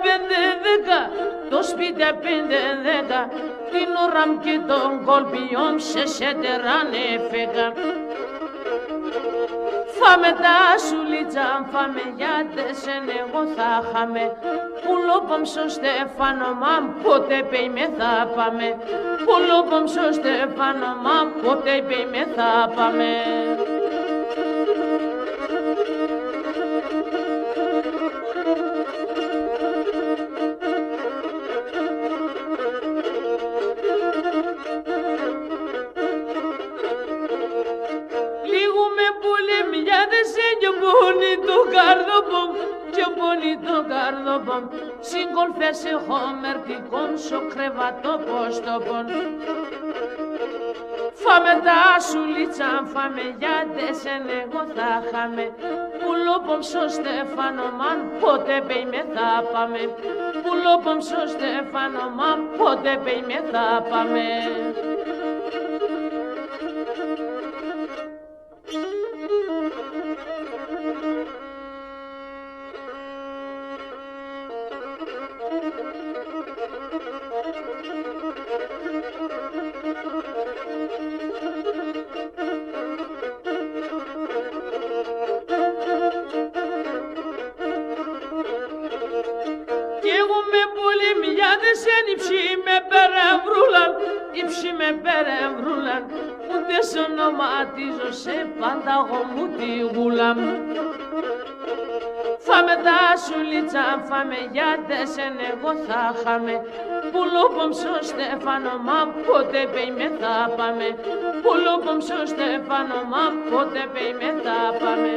5-10, το σπίτι 5-10, την ώρα μου και τον κολπιόν σε σέντεραν έφεγα. Φάμε τα σουλίτσα, φάμε γιατί σεν εγώ θα χάμε. Πουλόπομ στο Στέφανο μαμ, πότε πέι με θα πάμε. Πουλόπομ στο Στέφανο μαμ, πότε πέι με θα πάμε. Και πόνι το καρδόπομ, συγκολφές έχω μερτικών σο κρεβατό ποστόπον. Φάμε τα σουλίτσα, φάμε γιατί σεν εγώ θα χάμε. Πουλόπομ στο Στέφανο μαν, πότε πέι με θα πάμε. Πουλόπομ στο Στέφανο μαν, πότε πέι με θα πάμε. Υψη με περευρούλαν, ούτε σ' ονοματίζω σε πάντα εγώ μου τη γούλα μου. Φάμε τα σουλίτσα, φάμε γιατί σεν εγώ θα χάμε. Πουλόπομ στο Στέφανο μαμ, πότε πέι με θα πάμε. Πουλόπομ στο Στέφανο μαμ, πότε πέι με θα πάμε.